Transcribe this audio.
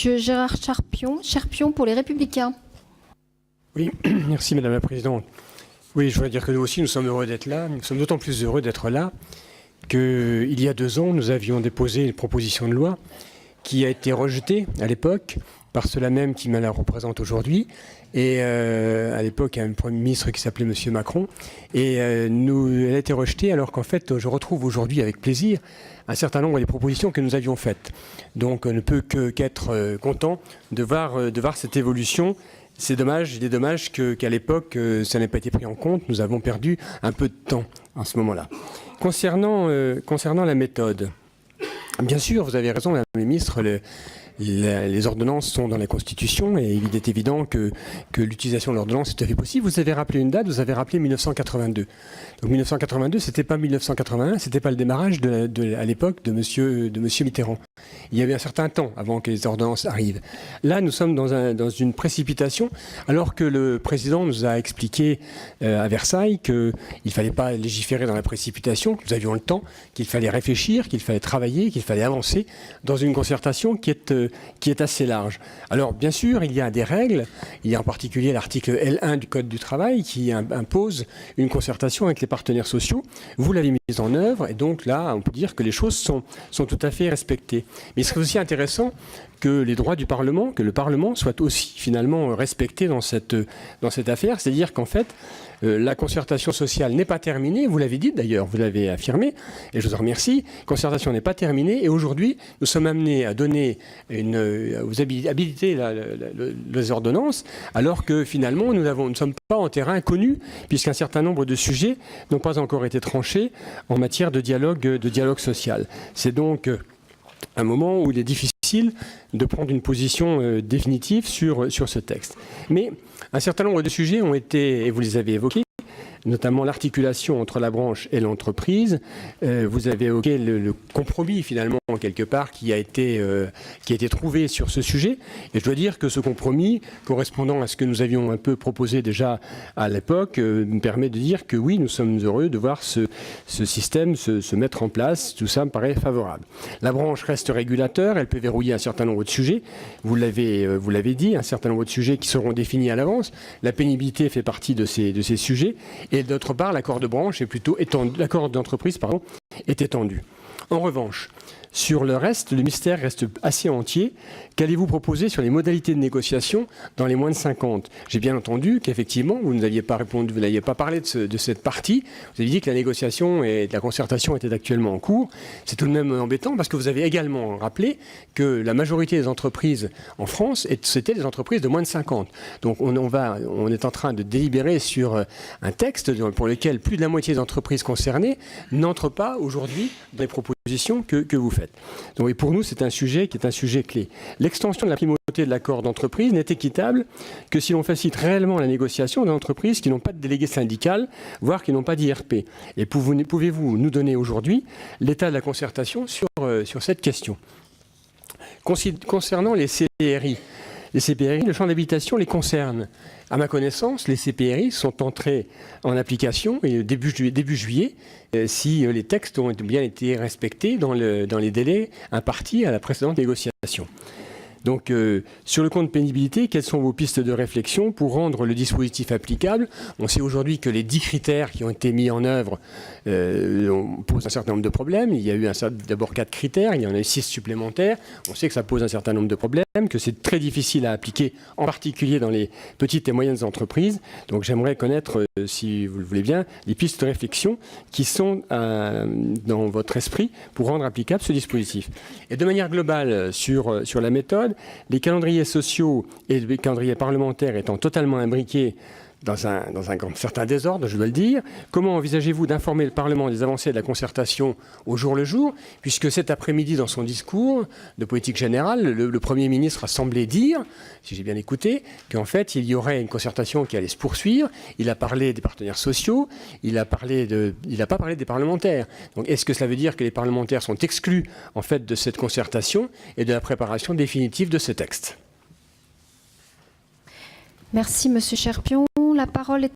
Monsieur Gérard Cherpion pour les Républicains. Oui, merci Madame la Présidente. Oui, je voudrais dire que nous aussi, nous sommes heureux d'être là. Nous sommes d'autant plus heureux d'être là qu'il y a 2 ans, nous avions déposé une proposition de loi qui a été rejetée à l'époque par ceux-là même qui me la représentent aujourd'hui. Et à l'époque, il y a un Premier ministre qui s'appelait M. Macron. Et elle a été rejetée alors qu'en fait, je retrouve aujourd'hui avec plaisir un certain nombre des propositions que nous avions faites. Donc, on ne peut qu'être content de voir cette évolution. C'est dommage, il est dommage qu'à l'époque, ça n'ait pas été pris en compte. Nous avons perdu un peu de temps en ce moment-là. Concernant la méthode, bien sûr, vous avez raison, Madame la Ministre, les ordonnances sont dans la Constitution et il est évident que l'utilisation de l'ordonnance est tout à fait possible. Vous avez rappelé une date, vous avez rappelé 1982. Donc 1982, c'était pas 1981, c'était pas le démarrage à l'époque de monsieur Mitterrand. Il y avait un certain temps avant que les ordonnances arrivent. Là, nous sommes dans une précipitation, alors que le président nous a expliqué à Versailles qu'il ne fallait pas légiférer dans la précipitation, que nous avions le temps, qu'il fallait réfléchir, qu'il fallait travailler, qu'il fallait avancer dans une concertation qui est assez large. Alors, bien sûr, il y a des règles. Il y a en particulier l'article L1 du Code du travail qui impose une concertation avec les partenaires sociaux. Vous l'avez mise en œuvre et donc là, on peut dire que les choses sont tout à fait respectées. Mais il serait aussi intéressant que les droits du Parlement, que le Parlement soit aussi finalement respecté dans cette affaire. C'est-à-dire qu'en fait, la concertation sociale n'est pas terminée. Vous l'avez dit d'ailleurs, vous l'avez affirmé, et je vous en remercie. La concertation n'est pas terminée, et aujourd'hui, nous sommes amenés à donner vous habiliter les ordonnances, alors que finalement, nous ne sommes pas en terrain connu, puisqu'un certain nombre de sujets n'ont pas encore été tranchés en matière de dialogue social. C'est donc un moment où il est difficile de prendre une position définitive sur ce texte. Mais un certain nombre de sujets ont été, et vous les avez évoqués, notamment l'articulation entre la branche et l'entreprise. Vous avez évoqué le compromis, finalement, quelque part, qui a été trouvé sur ce sujet. Et je dois dire que ce compromis, correspondant à ce que nous avions un peu proposé déjà à l'époque, me permet de dire que oui, nous sommes heureux de voir ce système se mettre en place. Tout ça me paraît favorable. La branche reste régulateur, elle peut verrouiller un certain nombre de sujets. Vous l'avez dit, un certain nombre de sujets qui seront définis à l'avance. La pénibilité fait partie de ces sujets. Et d'autre part, l'accord de branche est plutôt étendu, l'accord d'entreprise, pardon, est étendu. En revanche, sur le reste, le mystère reste assez entier. Qu'allez-vous proposer sur les modalités de négociation dans les moins de 50 ? J'ai bien entendu qu'effectivement, vous n'aviez pas répondu, vous n'aviez pas parlé de cette partie. Vous avez dit que la négociation et la concertation étaient actuellement en cours. C'est tout de même embêtant parce que vous avez également rappelé que la majorité des entreprises en France, c'était des entreprises de moins de 50. Donc on est en train de délibérer sur un texte pour lequel plus de la moitié des entreprises concernées n'entrent pas aujourd'hui dans les propositions que vous faites. Donc, et pour nous, c'est un sujet qui est un sujet clé. L'extension de la primauté de l'accord d'entreprise n'est équitable que si l'on facilite réellement la négociation d'entreprises qui n'ont pas de délégué syndical, voire qui n'ont pas d'IRP. Et pouvez-vous nous donner aujourd'hui l'état de la concertation sur cette question ? Concernant les CPRI, le champ d'habilitation les concerne. À ma connaissance, les CPRI sont entrés en application début juillet si les textes ont bien été respectés dans les délais impartis à la précédente négociation. Donc, sur le compte pénibilité, quelles sont vos pistes de réflexion pour rendre le dispositif applicable ? On sait aujourd'hui que les 10 critères qui ont été mis en œuvre posent un certain nombre de problèmes. Il y a eu d'abord 4 critères, il y en a eu 6 supplémentaires. On sait que ça pose un certain nombre de problèmes, que c'est très difficile à appliquer, en particulier dans les petites et moyennes entreprises. Donc, j'aimerais connaître, si vous le voulez bien, les pistes de réflexion qui sont dans votre esprit pour rendre applicable ce dispositif. Et de manière globale, sur la méthode, les calendriers sociaux et les calendriers parlementaires étant totalement imbriqués dans un certain désordre, je dois le dire. Comment envisagez-vous d'informer le Parlement des avancées de la concertation au jour le jour, puisque cet après-midi, dans son discours de politique générale, le Premier ministre a semblé dire, si j'ai bien écouté, qu'en fait, il y aurait une concertation qui allait se poursuivre. Il a parlé des partenaires sociaux, il n'a pas parlé des parlementaires. Donc, est-ce que cela veut dire que les parlementaires sont exclus, en fait, de cette concertation et de la préparation définitive de ce texte ? Merci, Monsieur Cherpion. La parole est